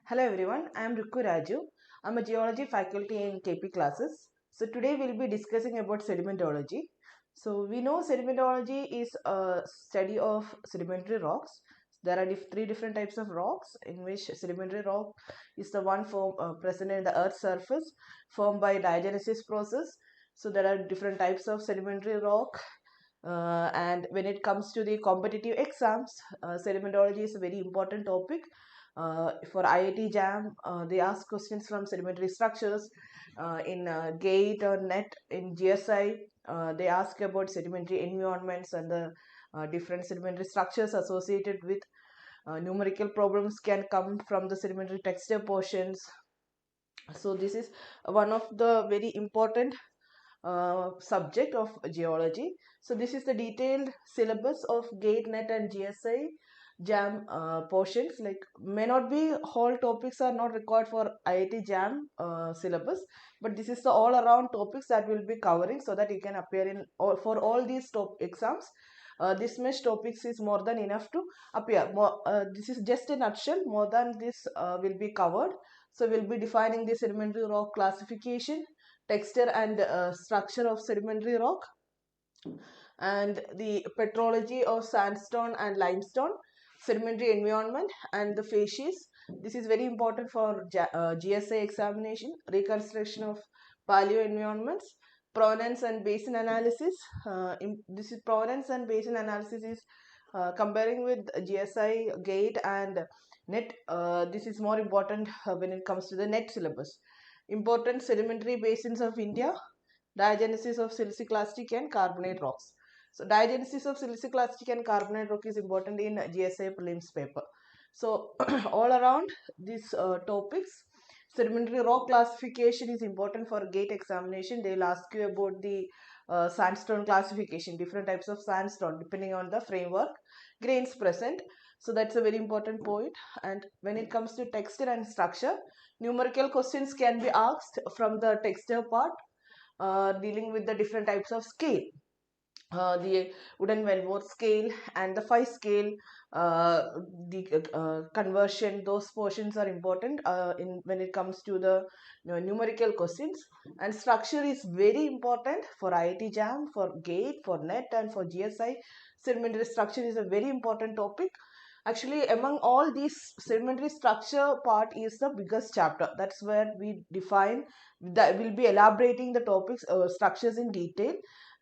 Hello everyone, I am Rukku Raju. I am a geology faculty in KP classes. So today we will be discussing about sedimentology. So we know sedimentology is a study of sedimentary rocks. There are three different types of rocks, in which sedimentary rock is the one present in the earth's surface formed by diagenesis process. So there are different types of sedimentary rock. And when it comes to the competitive exams, sedimentology is a very important topic. For IIT JAM, they ask questions from sedimentary structures. In GATE or NET in GSI, they ask about sedimentary environments and the different sedimentary structures associated with. Numerical problems can come from the sedimentary texture portions. So this is one of the very important subject of geology. So this is the detailed syllabus of GATE, NET and GSI JAM portions. Like may not be whole topics are not required for IIT JAM syllabus, but this is the all around topics that will be covering so that you can appear in for all these top exams. This much topics is more than enough to appear. This is just a nutshell. More than this will be covered. So we'll be defining the sedimentary rock classification, texture and structure of sedimentary rock, and the petrology of sandstone and limestone, sedimentary environment and the facies. This is very important for GSA examination, reconstruction of paleo environments, provenance and basin analysis. This is provenance and basin analysis is comparing with GSI, GATE and NET. This is more important when it comes to the NET syllabus. Important sedimentary basins of India, diagenesis of siliciclastic and carbonate rocks. So diagenesis of siliciclastic and carbonate rock is important in GSA prelims paper. So all around these topics, sedimentary rock classification is important for GATE examination. They will ask you about the sandstone classification, different types of sandstone depending on the framework, grains present. So that's a very important point. And when it comes to texture and structure, numerical questions can be asked from the texture part, dealing with the different types of scale. The wooden velvet scale and the phi scale, the conversion, those portions are important in when it comes to the numerical questions. And structure is very important for IIT JAM, for GATE, for NET and for GSI. Sedimentary structure is a very important topic. Actually, among all these, sedimentary structure part is the biggest chapter. That's where we define, that will be elaborating the topics, structures in detail.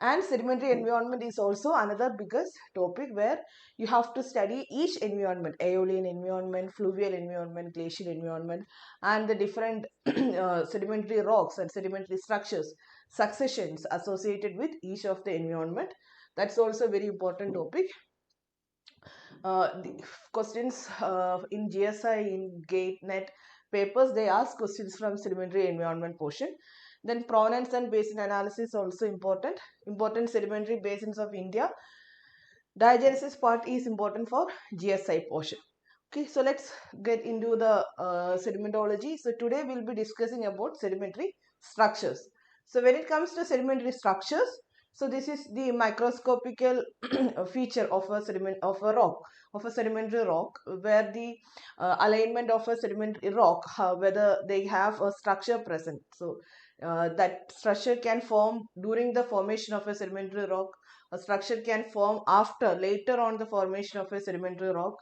And sedimentary environment is also another biggest topic where you have to study each environment, aeolian environment, fluvial environment, glacial environment, and the different sedimentary rocks and sedimentary structures, successions associated with each of the environment. That's also a very important topic. The questions in GSI, in GATE, NET papers, they ask questions from sedimentary environment portion. Then provenance and basin analysis also important. Important sedimentary basins of India. Diagenesis part is important for GSI portion. Okay, so let's get into the sedimentology. So today we'll be discussing about sedimentary structures. So when it comes to sedimentary structures, so this is the microscopical feature of a sediment of a rock, of a sedimentary rock, where the alignment of a sedimentary rock, whether they have a structure present. So that structure can form during the formation of a sedimentary rock. A structure can form after, later on the formation of a sedimentary rock,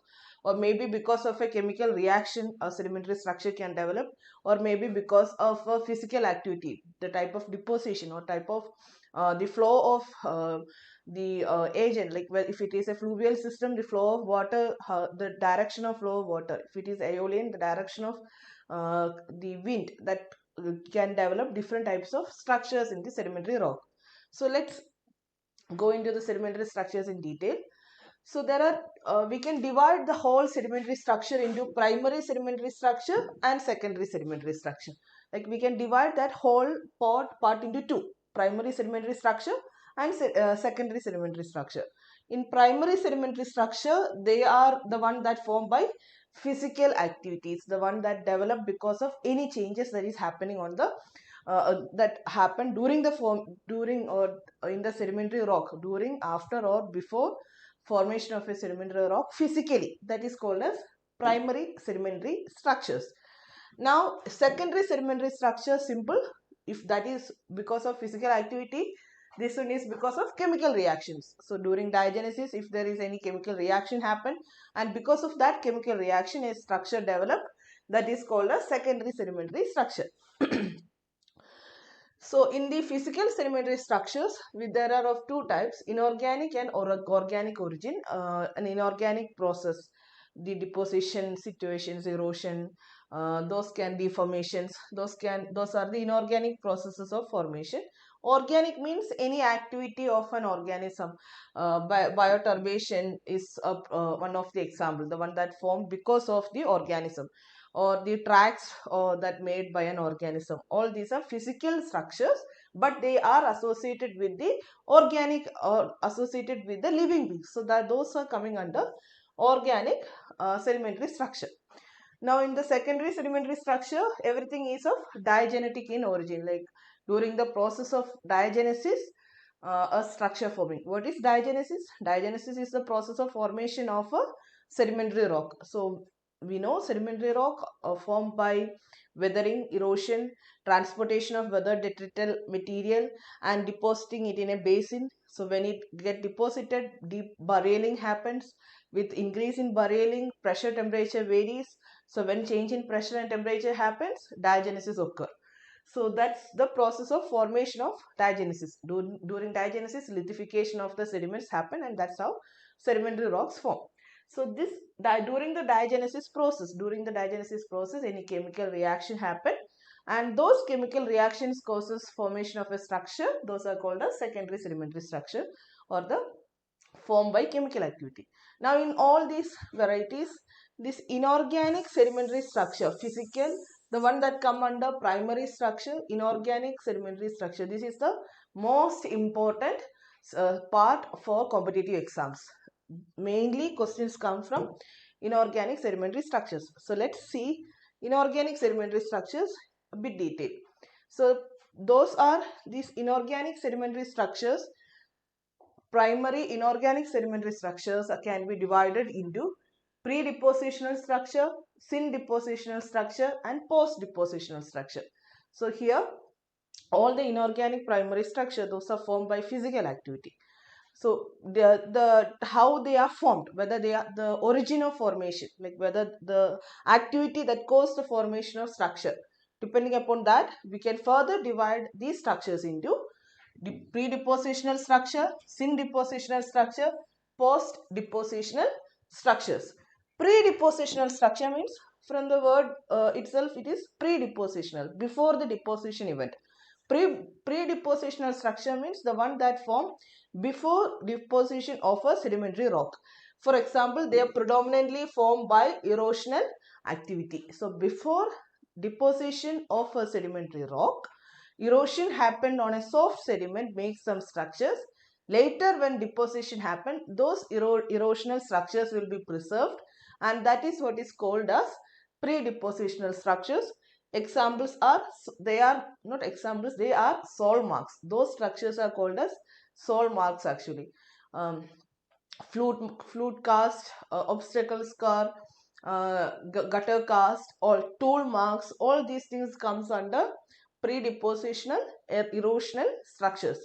or maybe because of a chemical reaction a sedimentary structure can develop, or maybe because of a physical activity, the type of deposition or type of the flow of the agent, like well, if it is a fluvial system, the flow of water, the direction of flow of water. If it is aeolian, the direction of the wind, that can develop different types of structures in the sedimentary rock. So let's go into the sedimentary structures in detail. So there are, we can divide the whole sedimentary structure into primary sedimentary structure and secondary sedimentary structure. Like we can divide that whole part into two: primary sedimentary structure and secondary sedimentary structure. In primary sedimentary structure, they are the one that formed by physical activities, the one that develop because of any changes that is happening on the that happen during the during or in the sedimentary rock, during, after or before formation of a sedimentary rock physically. That is called as primary sedimentary structures. Now, secondary sedimentary structure, simple. If that is because of physical activity, this one is because of chemical reactions. So during diagenesis, if there is any chemical reaction happen, and because of that chemical reaction, a structure developed, that is called a secondary sedimentary structure. So in the physical sedimentary structures, there are of two types: inorganic and organic origin. An inorganic process, the deposition situations, erosion, those can be formations. Those are the inorganic processes of formation. Organic means any activity of an organism. Bioturbation is one of the example, the one that formed because of the organism, or the tracks that made by an organism. All these are physical structures, but they are associated with the organic or associated with the living beings. So that those are coming under organic sedimentary structure. Now in the secondary sedimentary structure, everything is of diagenetic in origin. Like during the process of diagenesis, a structure forming. What is diagenesis? Diagenesis is the process of formation of a sedimentary rock. So we know sedimentary rock formed by weathering, erosion, transportation of weathered detrital material, and depositing it in a basin. So when it get deposited, deep burrowing happens. With increase in burrowing, pressure temperature varies. So when change in pressure and temperature happens, diagenesis occur. So that's the process of formation of diagenesis. During diagenesis, lithification of the sediments happen, and that's how sedimentary rocks form. So during the diagenesis process, any chemical reaction happen, and those chemical reactions causes formation of a structure. Those are called as secondary sedimentary structure, or the formed by chemical activity. Now in all these varieties, this inorganic sedimentary structure, physical, the one that come under primary structure, inorganic sedimentary structure, this is the most important part for competitive exams. Mainly questions come from inorganic sedimentary structures. So let's see inorganic sedimentary structures a bit detailed. So those are these inorganic sedimentary structures. Primary inorganic sedimentary structures can be divided into pre-depositional structure, sin-depositional structure, and post-depositional structure. So here, all the inorganic primary structure, those are formed by physical activity. So the how they are formed, whether they are the origin of formation, like whether the activity that caused the formation of structure, depending upon that, we can further divide these structures into pre-depositional structure, sin-depositional structure, post-depositional structures. Pre-depositional structure means, from the word itself, it is pre-depositional, before the deposition event. Pre-depositional structure means the one that formed before deposition of a sedimentary rock. For example, they are predominantly formed by erosional activity. So before deposition of a sedimentary rock, erosion happened on a soft sediment, makes some structures. Later, when deposition happened, those erosional structures will be preserved, and that is what is called as pre-depositional structures. Examples are, they are not examples, they are soil marks. Those structures are called as soil marks actually. Um, flute cast, obstacle scar, gutter cast, or tool marks, all these things comes under pre-depositional erosional structures.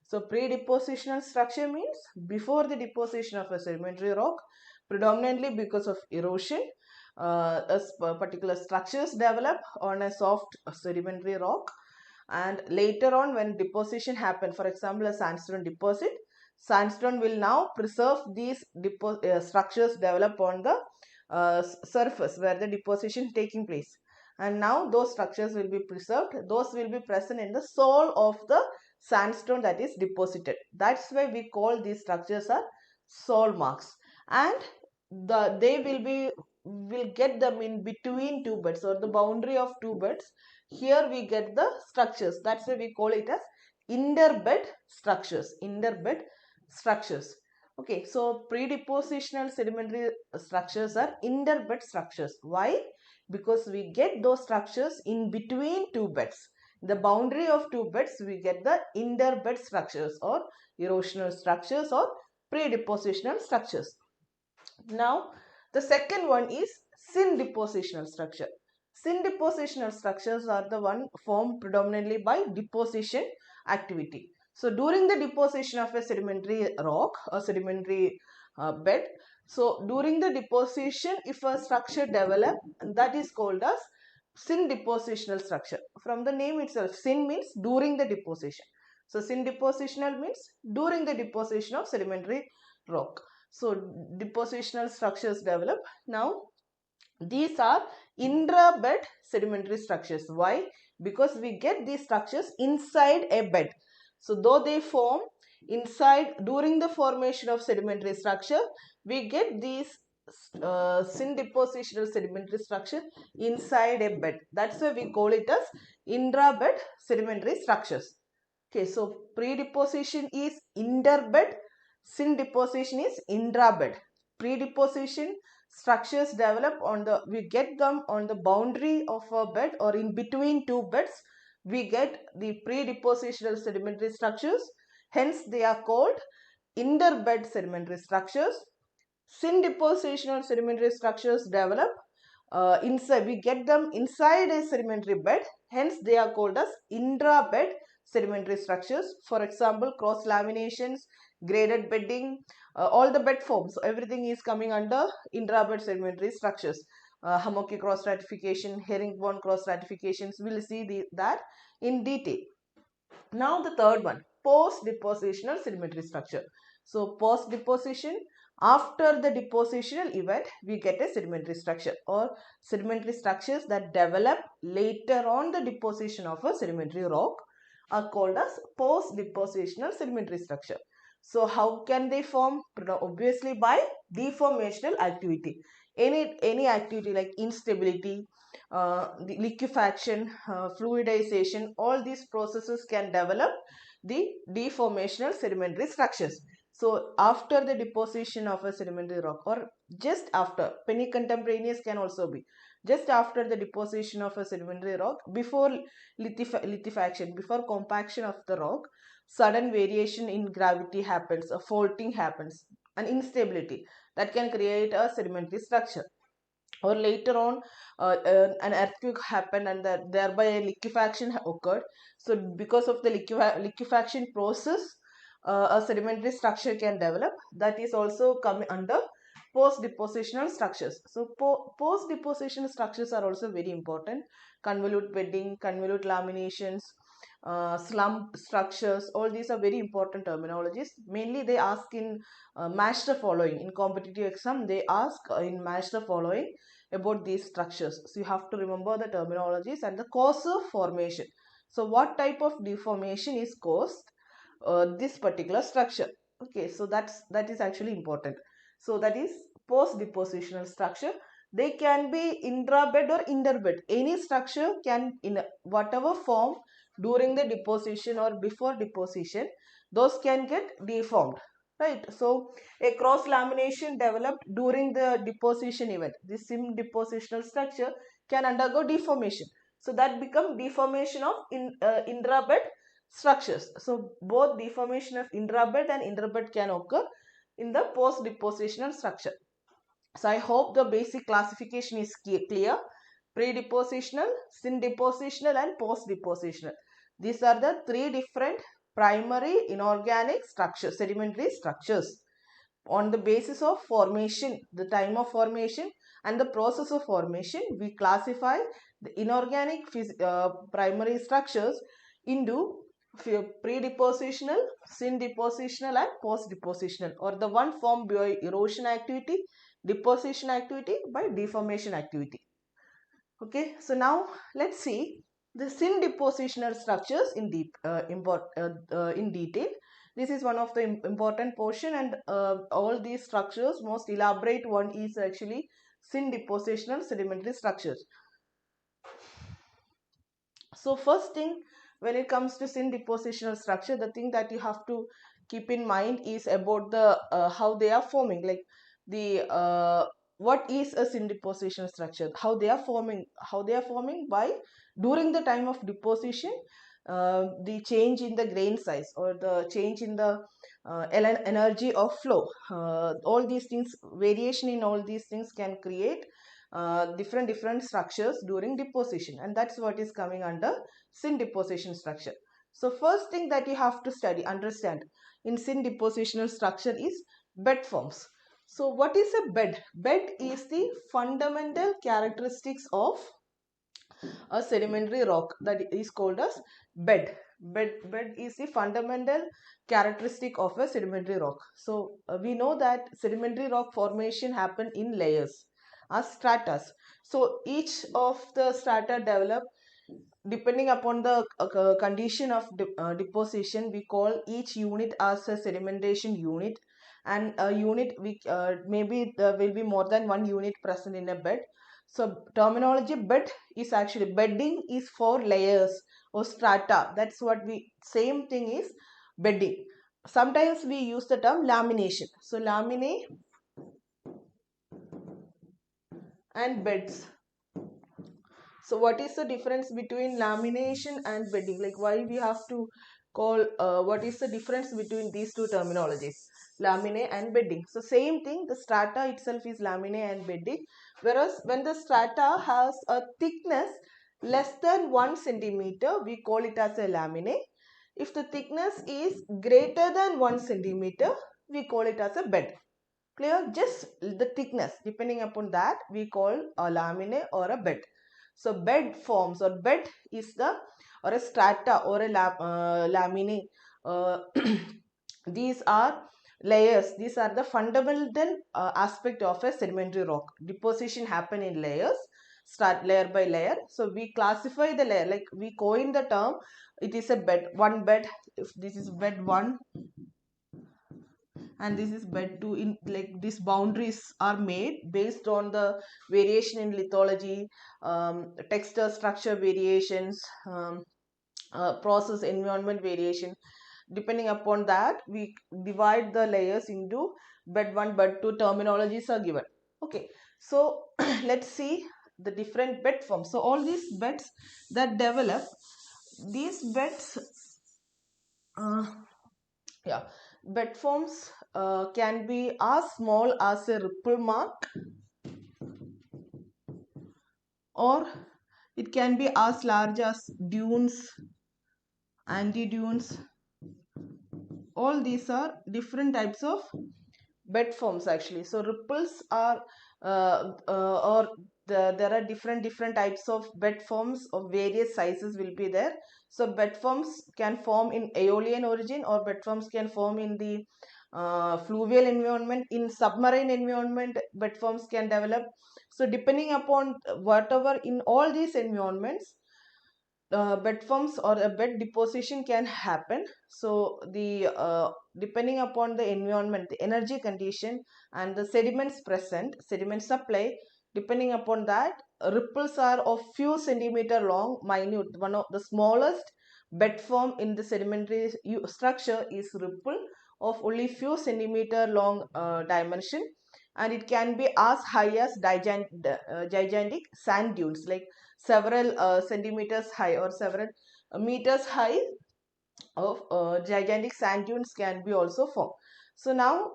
So pre-depositional structure means before the deposition of a sedimentary rock, predominantly because of erosion, particular structures develop on a soft sedimentary rock, and later on when deposition happen, for example a sandstone deposit, sandstone will now preserve these structures developed on the surface where the deposition taking place, and now those structures will be preserved. Those will be present in the soil of the sandstone that is deposited. That's why we call these structures are soil marks, and they will get them in between two beds, or the boundary of two beds. Here we get the structures. That's why we call it as interbed structures. Interbed structures. Okay, so pre-depositional sedimentary structures are interbed structures. Why? Because we get those structures in between two beds. The boundary of two beds, we get the interbed structures, or erosional structures, or pre-depositional structures. Now, the second one is sin-depositional structure. Sin-depositional structures are the one formed predominantly by deposition activity. So during the deposition of a sedimentary rock or sedimentary bed, so during the deposition, if a structure develops, that is called as sin-depositional structure. From the name itself, sin means during the deposition. So sin-depositional means during the deposition of sedimentary rock. So depositional structures develop. Now these are intra-bed sedimentary structures. Why? Because we get these structures inside a bed. So though they form inside during the formation of sedimentary structure, we get these sin-depositional sedimentary structure inside a bed. That's why we call it as intra-bed sedimentary structures. Okay, so pre-deposition is interbed, sin-deposition is intra-bed. Pre-deposition structures develop on the, we get them on the boundary of a bed or in between two beds. We get the pre-depositional sedimentary structures. Hence, they are called interbed sedimentary structures. Sin-depositional sedimentary structures develop inside, we get them inside a sedimentary bed. Hence, they are called as intra-bed sedimentary structures. For example, cross laminations, graded bedding, all the bed forms, everything is coming under intra-bed sedimentary structures. Hammocky cross stratification, herringbone cross stratifications, we will see that in detail. Now the third one, post-depositional sedimentary structure. So post-deposition, after the depositional event, we get a sedimentary structure or sedimentary structures that develop later on the deposition of a sedimentary rock are called as post-depositional sedimentary structure. So how can they form? Obviously by deformational activity. Any activity like instability, the liquefaction, fluidization, all these processes can develop the deformational sedimentary structures. So after the deposition of a sedimentary rock or just after, penny-contemporaneous can also be, just after the deposition of a sedimentary rock, before lithifaction, before compaction of the rock, sudden variation in gravity happens, a faulting happens, an instability that can create a sedimentary structure. Or later on an earthquake happened and thereby a liquefaction occurred. So because of the liquefaction process, a sedimentary structure can develop, that is also coming under post-depositional structures. So post-depositional structures are also very important. Convolute bedding, convolute laminations, slump structures, all these are very important terminologies. Mainly they ask in match the following. In competitive exam, they ask in match the following about these structures. So you have to remember the terminologies and the cause of formation. So what type of deformation is caused this particular structure? Okay, so that is actually important. So that is post-depositional structure. They can be intra-bed or interbed. Any structure can, in whatever form during the deposition or before deposition, those can get deformed, right? So a cross lamination developed during the deposition event, this sin-depositional structure can undergo deformation. So that become deformation of intra-bed structures. So both deformation of intra-bed and interbed can occur in the post-depositional structure. So I hope the basic classification is clear. Pre-depositional, sin-depositional and post-depositional. These are the three different primary inorganic structures, sedimentary structures. On the basis of formation, the time of formation and the process of formation, we classify the inorganic primary structures into pre-depositional, sin-depositional and post-depositional, or the one formed by erosion activity, deposition activity, by deformation activity. Okay, so now let's see the sin-depositional structures in in detail. This is one of the important portion, and all these structures, most elaborate one is actually sin-depositional sedimentary structures. So first thing, when it comes to sin-depositional structure, the thing that you have to keep in mind is about the how they are forming, like the what is a sin-depositional structure, how they are forming by during the time of deposition, the change in the grain size or the change in the energy of flow, all these things, variation in all these things can create different structures during deposition, and that's what is coming under Sin-Deposition structure. So first thing that you have to understand in Sin-Depositional structure is bed forms. So what is a bed? Bed is the fundamental characteristics of a sedimentary rock, that is called as bed. Bed is the fundamental characteristic of a sedimentary rock. So we know that sedimentary rock formation happen in layers as stratas. So each of the strata develop depending upon the condition of deposition. We call each unit as a sedimentation unit, and a unit maybe there will be more than one unit present in a bed. So terminology bed is actually bedding is for layers or strata. That's what we same thing is bedding. Sometimes we use the term lamination. So laminae and beds. So what is the difference between lamination and bedding? Like why we have to call, what is the difference between these two terminologies, laminae and bedding? So same thing, the strata itself is laminae and bedding, whereas when the strata has a thickness less than 1 centimeter, we call it as a laminae. If the thickness is greater than 1 centimeter, we call it as a bed. Clear? Just the thickness, depending upon that, we call a laminae or a bed. So bed forms or bed is the or a strata or a laminae. These are layers. These are the fundamental aspect of a sedimentary rock. Deposition happen in layers, start layer by layer. So we classify the layer, like we coin the term. It is a bed, one bed. If this is bed 1 and this is bed 2, in like these boundaries are made based on the variation in lithology, texture structure variations, process environment variation. Depending upon that, we divide the layers into bed 1, bed 2. Terminologies are given. Okay, so let's see the different bed forms. So all these beds that develop, these beds yeah, bed forms can be as small as a ripple mark, or it can be as large as dunes, anti-dunes. All these are different types of bed forms actually. So ripples are there are different types of bed forms of various sizes will be there. So bed forms can form in aeolian origin, or bed forms can form in the fluvial environment. In submarine environment, bed forms can develop. So depending upon whatever in all these environments, bed forms or a bed deposition can happen. So the depending upon the environment, the energy condition, and the sediments present, sediment supply, depending upon that, ripples are of few centimeter long, minute. One of the smallest bed form in the sedimentary structure is ripple of only few centimeter long dimension, and it can be as high as gigantic sand dunes, like several centimeters high or several meters high of gigantic sand dunes can be also formed. So now,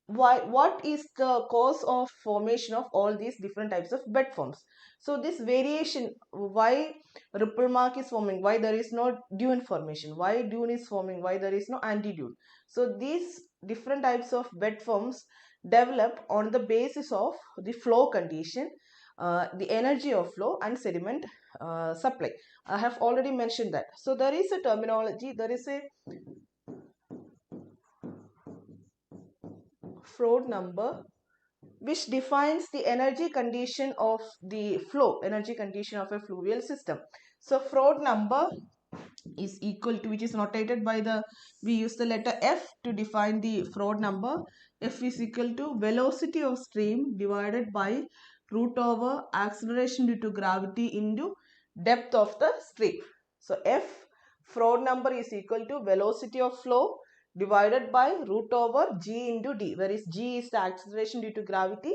what is the cause of formation of all these different types of bed forms? So this variation, why ripple mark is forming, why there is no dune formation, why dune is forming, why there is no anti-dune. So these different types of bed forms develop on the basis of the flow condition, the energy of flow, and sediment supply. I have already mentioned that. So there is a terminology, there is a Froude number which defines the energy condition of the flow, energy condition of a fluvial system. So Froude number is equal to, which is notated by the, we use the letter F to define the Froude number. F is equal to velocity of stream divided by root over acceleration due to gravity into depth of the stream. So F Froude number is equal to velocity of flow divided by root over g into d, where is g is the acceleration due to gravity,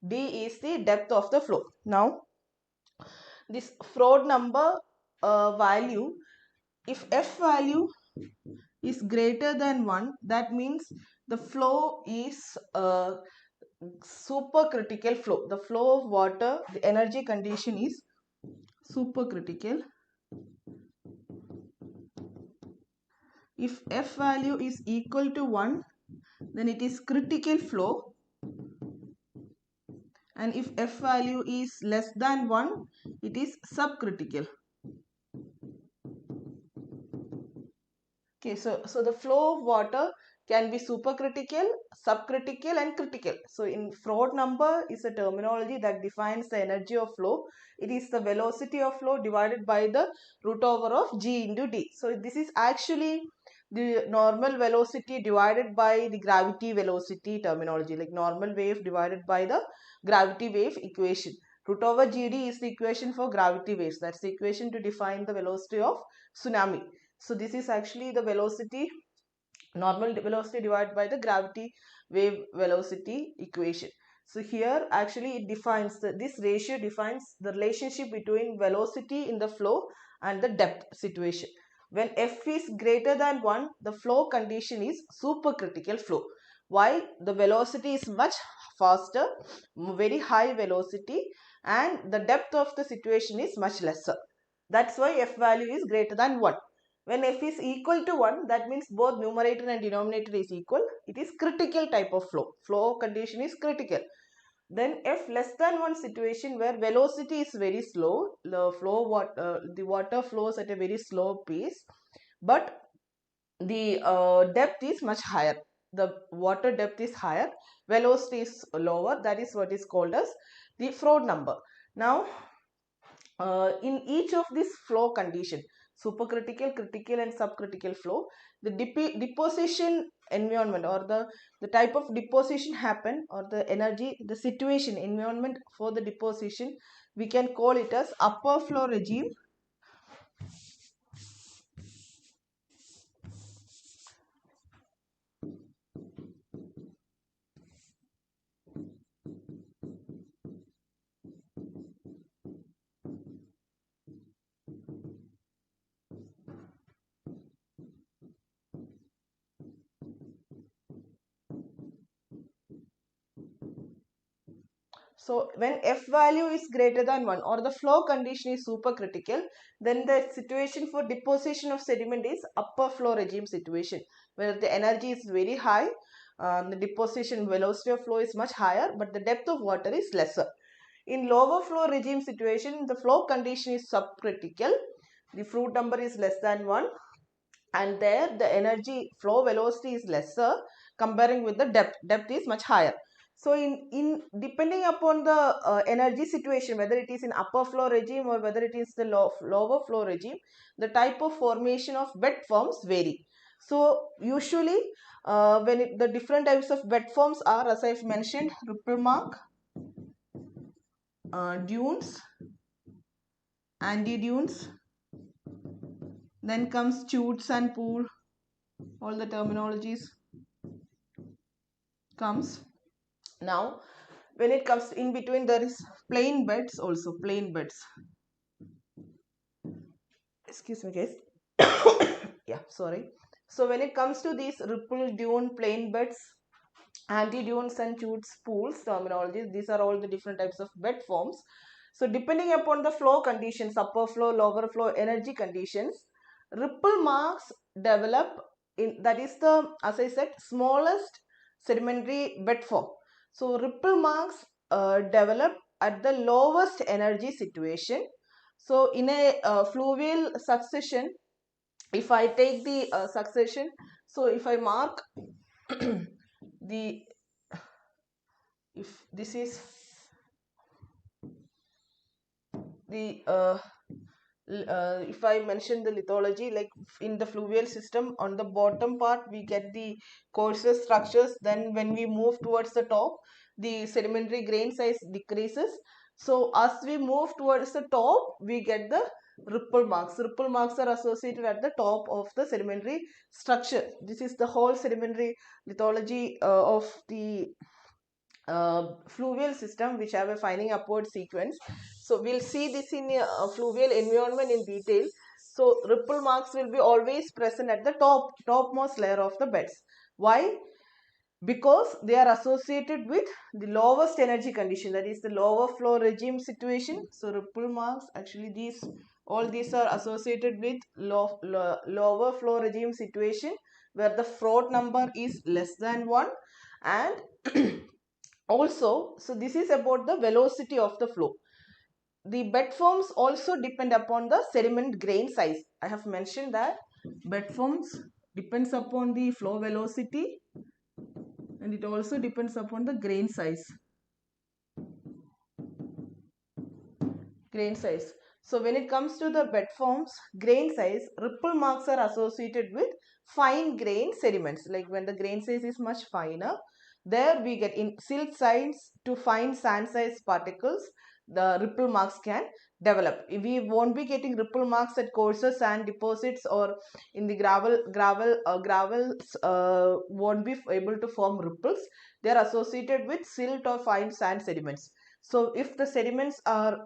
d is the depth of the flow. Now this Froude number value, if f value is greater than 1, that means the flow is supercritical flow. The flow of water, the energy condition is supercritical. If F value is equal to 1, then it is critical flow, and if F value is less than 1, it is subcritical. Okay, so the flow of water can be supercritical, subcritical and critical. So in Froude number is a terminology that defines the energy of flow. It is the velocity of flow divided by the root over of G into D. So this is actually the normal velocity divided by the gravity velocity terminology, like normal wave divided by the gravity wave equation. Root over GD is the equation for gravity waves. That's the equation to define the velocity of tsunami. So this is actually the velocity, normal velocity divided by the gravity wave velocity equation. So here actually it defines, this ratio defines the relationship between velocity in the flow and the depth situation. When F is greater than 1, the flow condition is supercritical flow. Why? The velocity is much faster, very high velocity, and the depth of the situation is much lesser. That's why F value is greater than 1. When F is equal to 1, that means both numerator and denominator is equal. It is critical type of flow. Flow condition is critical. Then F less than 1 situation where velocity is very slow, the water flows at a very slow pace, but the depth is much higher. The water depth is higher, velocity is lower. That is what is called as the Froude number. Now, in each of these flow condition, supercritical, critical and subcritical flow, the deposition environment or the type of deposition happen, or the energy, the situation environment for the deposition, we can call it as upper flow regime, so when F value is greater than 1 or the flow condition is supercritical, then the situation for deposition of sediment is upper flow regime situation, where the energy is very high, the deposition velocity of flow is much higher, but the depth of water is lesser. In lower flow regime situation, the flow condition is subcritical, the Froude number is less than 1, and there the energy flow velocity is lesser comparing with the depth is much higher. So in depending upon the energy situation, whether it is in upper flow regime or whether it is the lower flow regime, the type of formation of bed forms vary. So usually when the different types of bed forms are, as I've mentioned, ripple mark, dunes, anti-dunes, then comes chutes and pool, all the terminologies comes. Now when it comes in between, there is plain beds also, plain beds. Excuse me guys. Yeah, sorry. So when it comes to these ripple, dune, plain beds, anti-dunes and chutes, pools terminologies, these are all the different types of bed forms. So depending upon the flow conditions, upper flow, lower flow, energy conditions, ripple marks develop in, that is the, as I said, smallest sedimentary bed form. So ripple marks develop at the lowest energy situation. So in a fluvial succession, if I take the succession, so if I mark the, if this is the if I mention the lithology, like in the fluvial system, on the bottom part we get the coarser structures, then when we move towards the top, the sedimentary grain size decreases. So as we move towards the top, we get the ripple marks. Ripple marks are associated at the top of the sedimentary structure. This is the whole sedimentary lithology of the fluvial system, which have a fining upward sequence. So we'll see this in a fluvial environment in detail. So ripple marks will be always present at the topmost layer of the beds. Why? because they are associated with the lowest energy condition, that is the lower flow regime situation. So ripple marks, actually all these are associated with lower flow regime situation where the Froude number is less than 1. And also, so this is about the velocity of the flow. The bed forms also depend upon the sediment grain size. I have mentioned that bed forms depends upon the flow velocity, and it also depends upon the grain size. So when it comes to the bed forms grain size, ripple marks are associated with fine grain sediments. Like when the grain size is much finer, there we get in silt size to fine sand size particles, the ripple marks can develop. We won't be getting ripple marks at coarser sand deposits or in the gravels won't be able to form ripples. They are associated with silt or fine sand sediments. So if the sediments are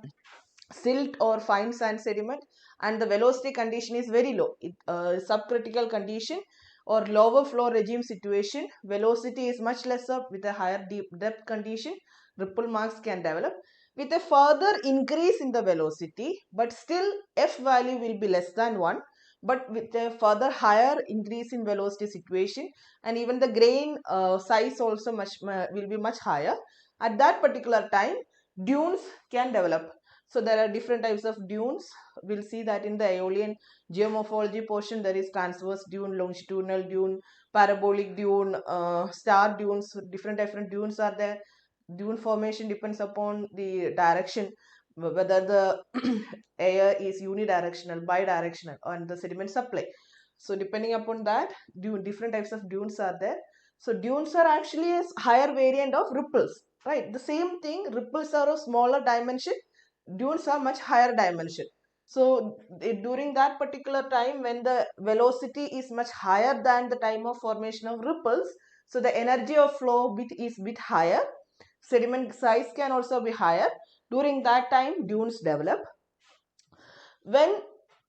silt or fine sand sediment and the velocity condition is very low, subcritical condition or lower flow regime situation, velocity is much lesser with a higher depth condition, ripple marks can develop. With a further increase in the velocity, but still F value will be less than 1, but with a further higher increase in velocity situation, and even the grain size also will be much higher, at that particular time dunes can develop. So there are different types of dunes. We'll see that in the Aeolian geomorphology portion. There is transverse dune, longitudinal dune, parabolic dune, star dunes. Different dunes are there. Dune formation depends upon the direction, whether the air is unidirectional, bidirectional, and the sediment supply. So depending upon that, different types of dunes are there. So dunes are actually a higher variant of ripples, right? The same thing, ripples are of smaller dimension, dunes are much higher dimension. So during that particular time when the velocity is much higher than the time of formation of ripples, so the energy of flow is bit higher, sediment size can also be higher. During that time dunes develop. When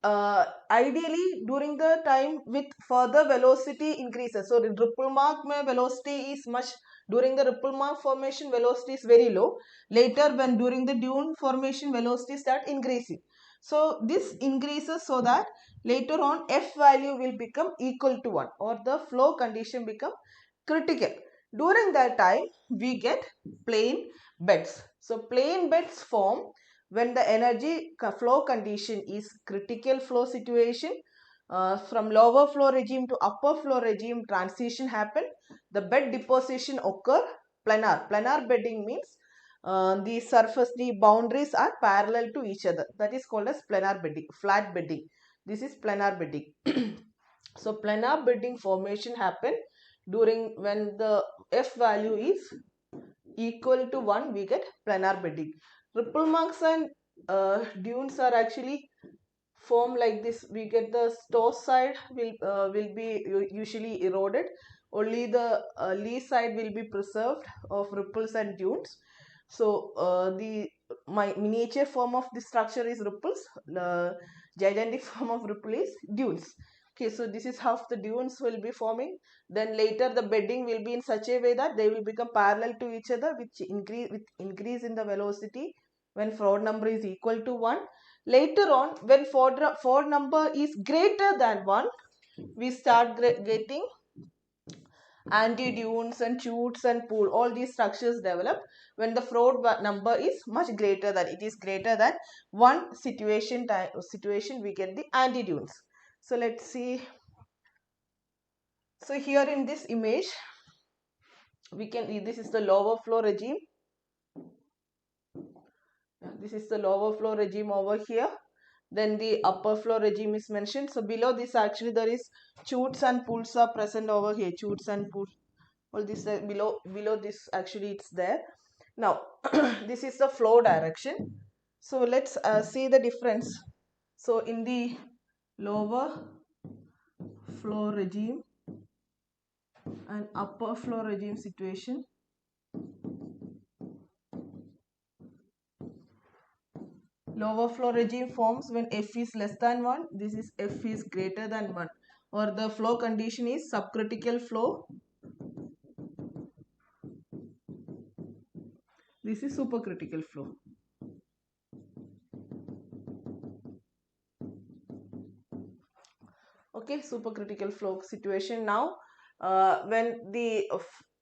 ideally during the time with further velocity increases, so the ripple mark velocity is much, during the ripple mark formation velocity is very low, later when during the dune formation velocity start increasing. So this increases so that later on F value will become equal to 1 or the flow condition become critical. During that time we get plain beds. So plain beds form when the energy flow condition is critical flow situation. From lower flow regime to upper flow regime transition happen, the bed deposition occur planar bedding means the surface, the boundaries are parallel to each other, that is called as planar bedding, flat bedding. This is planar bedding. So planar bedding formation happen during when the F value is equal to 1, we get planar bedding. Ripple marks and dunes are actually formed like this. We get the store side will be usually eroded. Only the lee side will be preserved of ripples and dunes. So the miniature form of this structure is ripples. The gigantic form of ripple is dunes. Okay, so this is how the dunes will be forming. Then later the bedding will be in such a way that they will become parallel to each other, which increase in the velocity when Froude number is equal to 1. Later on, when Froude number is greater than 1, we start getting anti-dunes and chutes and pool. All these structures develop when the Froude number is much greater than, it is greater than 1 situation, we get the anti-dunes. So let's see. So here in this image, we can, this is the lower flow regime. This is the lower flow regime over here. Then the upper flow regime is mentioned. So below this actually there is chutes and pools are present over here. Chutes and pools. All this below this actually it's there. Now this is the flow direction. So let's see the difference. So in the lower flow regime and upper flow regime situation, lower flow regime forms when F is less than 1. This is F is greater than 1, or the flow condition is subcritical flow This is supercritical flow. Okay, supercritical flow situation. Now when the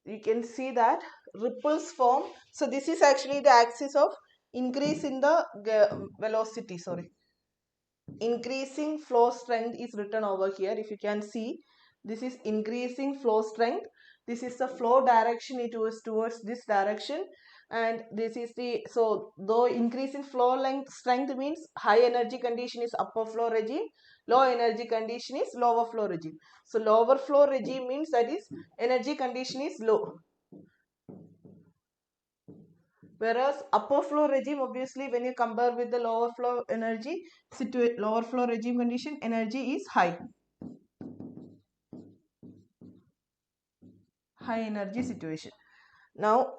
you can see that ripples form. So this is actually the axis of increase in the velocity, sorry, increasing flow strength is written over here. If you can see, this is increasing flow strength. This is the flow direction, it was towards this direction, and this is the, so though increase in flow length strength means high energy condition is upper flow regime, low energy condition is lower flow regime. So lower flow regime means that is energy condition is low, whereas upper flow regime, obviously when you compare with the lower flow energy lower flow regime condition, energy is high energy situation. Now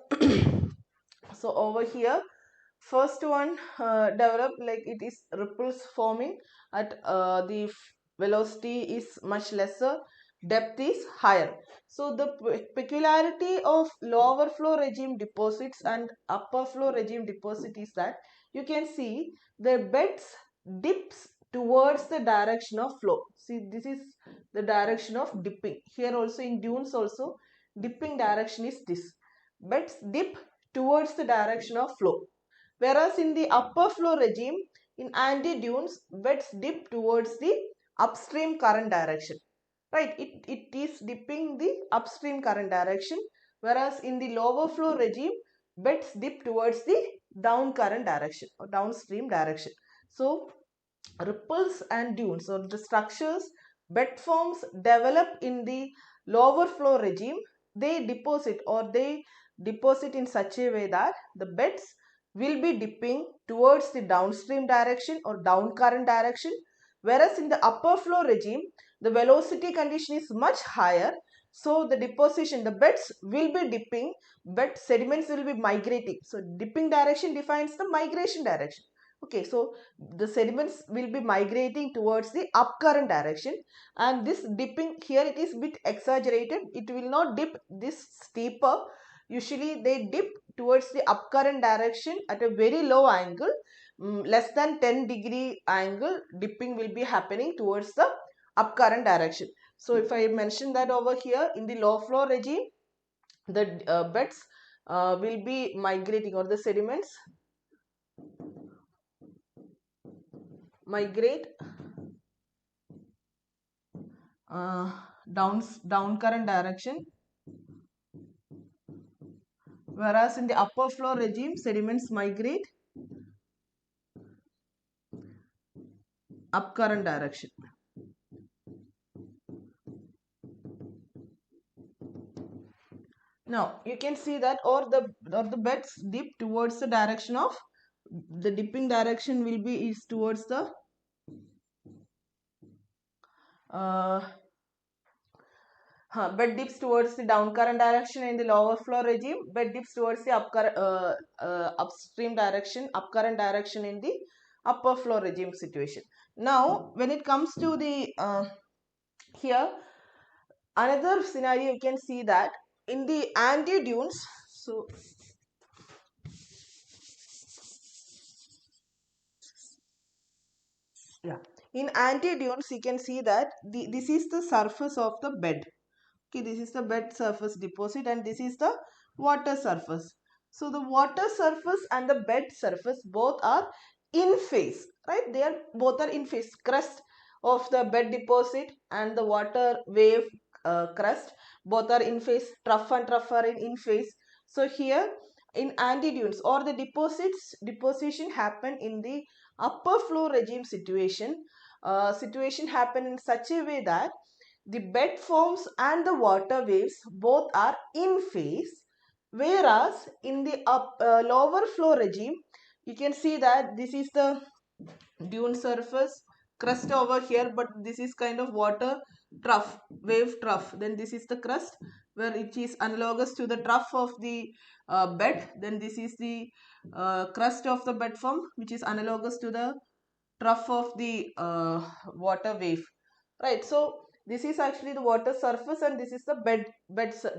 so over here, first one developed like it is ripples forming at the velocity is much lesser, depth is higher. So the peculiarity of lower flow regime deposits and upper flow regime deposit is that you can see the beds dips towards the direction of flow. See, this is the direction of dipping. Here also in dunes also dipping direction is this. Beds dip towards the direction of flow. Whereas in the upper flow regime, in anti-dunes, beds dip towards the upstream current direction. Right, it is dipping the upstream current direction. Whereas in the lower flow regime, beds dip towards the down current direction or downstream direction. So ripples and dunes or the structures, bed forms develop in the lower flow regime, they deposit in such a way that the beds will be dipping towards the downstream direction or down current direction, whereas in the upper flow regime the velocity condition is much higher, so the deposition, the beds will be dipping, but sediments will be migrating. So dipping direction defines the migration direction. Okay, so the sediments will be migrating towards the upcurrent direction, and this dipping here, it is bit exaggerated. It will not dip this steeper. Usually they dip towards the upcurrent direction at a very low angle, less than 10-degree angle. Dipping will be happening towards the upcurrent direction. So if I mention that over here, in the low flow regime, the beds will be migrating, or the sediments migrate down current direction, whereas in the upper flow regime sediments migrate up current direction. Now you can see that or the beds dip towards the direction of, the dipping direction will be is towards the bed dips towards the down current direction in the lower flow regime, bed dips towards the upstream direction, up current direction in the upper flow regime situation. Now when it comes to the here another scenario, you can see that in the anti-dunes, so yeah, in anti-dunes you can see that this is the surface of the bed. Okay, this is the bed surface deposit and this is the water surface. So the water surface and the bed surface both are in phase, right? They are both are in phase. Crust of the bed deposit and the water wave crust both are in phase. Trough and trough are in phase. So here in antidunes or the deposition happen in the upper flow regime situation. Situation happen in such a way that the bed forms and the water waves both are in phase, whereas in the lower flow regime, you can see that this is the dune surface crust over here, but this is kind of water trough, wave trough. Then this is the crust where it is analogous to the trough of the bed. Then this is the crust of the bed form, which is analogous to the trough of the water wave, right? So this is actually the water surface and this is the bed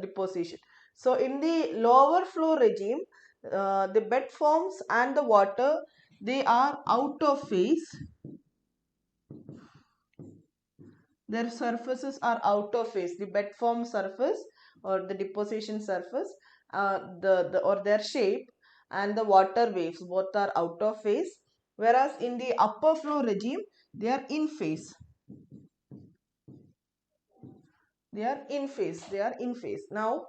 deposition. So in the lower flow regime, the bed forms and the water, they are out of phase. Their surfaces are out of phase. The bed form surface or the deposition surface, or their shape, and the water waves both are out of phase. Whereas in the upper flow regime, they are in phase. They are in phase. They are in phase. Now,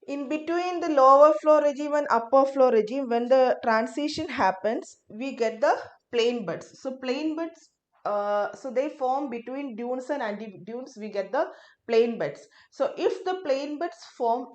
in between the lower flow regime and upper flow regime, when the transition happens, we get the plain beds. So plain beds, so they form between dunes and anti-dunes, we get the plain beds. So if the plain beds form,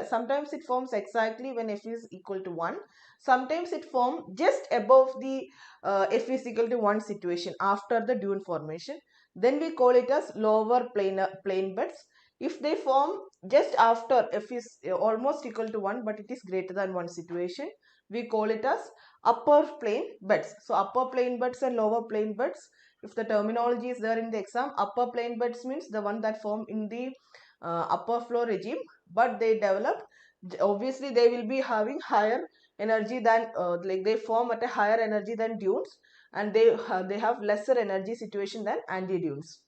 sometimes it forms exactly when F is equal to 1. Sometimes it forms just above the F is equal to 1 situation after the dune formation. Then we call it as lower plain beds. If they form just after F is almost equal to 1 but it is greater than 1 situation, we call it as upper plane beds. So upper plane beds and lower plane beds, if the terminology is there in the exam, upper plane beds means the one that form in the upper flow regime, but they develop, obviously they will be having higher energy than, like they form at a higher energy than dunes, and they have lesser energy situation than anti-dunes.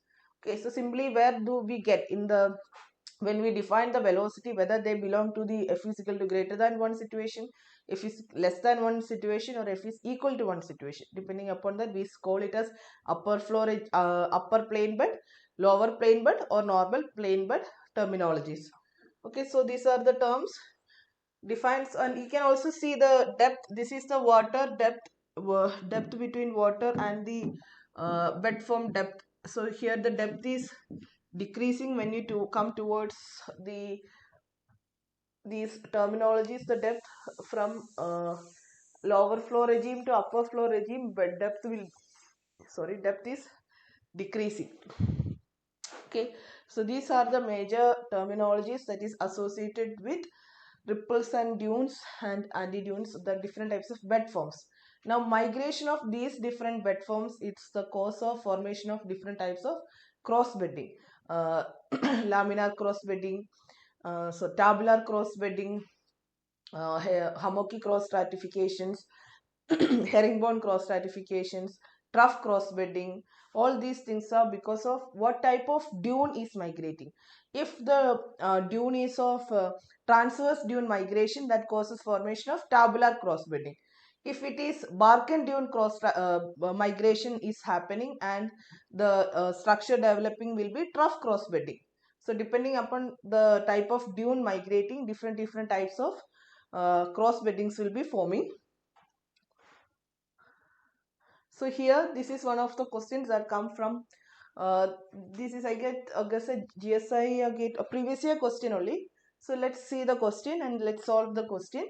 Okay, so simply where do we get in the, when we define the velocity, whether they belong to the F is equal to greater than 1 situation, F is less than 1 situation, or F is equal to 1 situation. Depending upon that, we call it as upper floor, upper plane bed, lower plane bed, or normal plane bed terminologies. Okay, so these are the terms defines, and you can also see the depth. This is the water depth, depth between water and the bed form depth. So here the depth is decreasing when you come towards the these terminologies. The depth from lower flow regime to upper flow regime, but depth is decreasing. Okay, so these are the major terminologies that is associated with ripples and dunes and anti-dunes, the different types of bed forms. Now migration of these different bed forms, it's the cause of formation of different types of cross bedding, laminar cross bedding, so tabular cross bedding, hummocky cross stratifications, herringbone cross stratifications, trough cross bedding. All these things are because of what type of dune is migrating. If the dune is of transverse dune migration, that causes formation of tabular cross bedding. If it is bark and dune cross migration is happening, and the structure developing will be trough cross bedding. So depending upon the type of dune migrating, different types of cross beddings will be forming. So here, this is one of the questions that come from, this is I guess a GSI GATE, a previous year question only. So let's see the question and let's solve the question.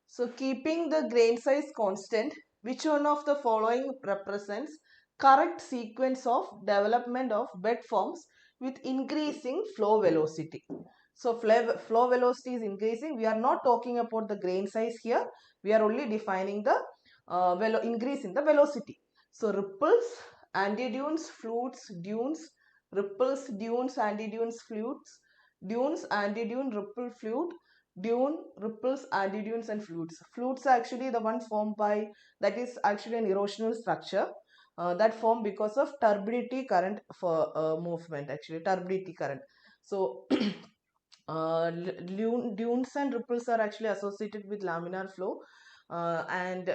So keeping the grain size constant, which one of the following represents correct sequence of development of bed forms with increasing flow velocity? So flow velocity is increasing. We are not talking about the grain size here. We are only defining the increase in the velocity. So ripples, antidunes, flutes, dunes, ripples, dunes, antidunes, flutes, dunes, antidune, ripple, flute, dune, ripples, antidunes, and flutes. Flutes are actually the one formed by, that is actually an erosional structure that formed because of turbidity current for movement, actually turbidity current. So dunes and ripples are actually associated with laminar flow, and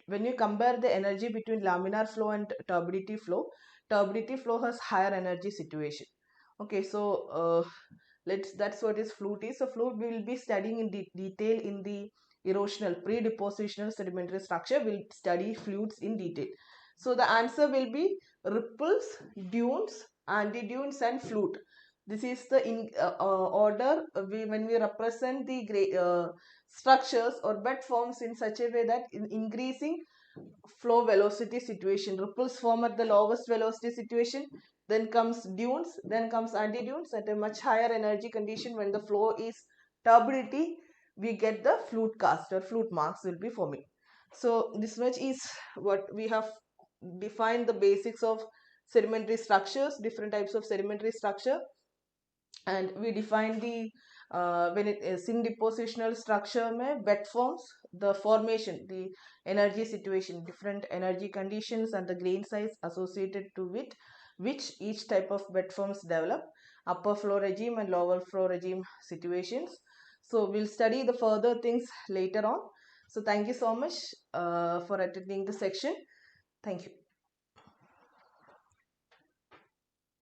when you compare the energy between laminar flow and turbidity flow has higher energy situation. Okay, so that's what is flute is. So flute we will be studying in detail in the erosional pre-depositional sedimentary structure. We'll study flutes in detail. So the answer will be ripples, dunes, antidunes, and flute. This is the order when we represent the structures or bed forms in such a way that in increasing flow velocity situation. Ripples form at the lowest velocity situation, then comes dunes, then comes antidunes at a much higher energy condition. When the flow is turbidity, we get the flute cast or flute marks will be forming. So this much is what we have defined, the basics of sedimentary structures, different types of sedimentary structure, and we define the when it is in depositional structure में wet forms, the formation, the energy situation, different energy conditions and the grain size associated to it, which each type of wet forms develop, upper flow regime and lower flow regime situations. So we'll study the further things later on. So thank you so much for attending the section. Thank you.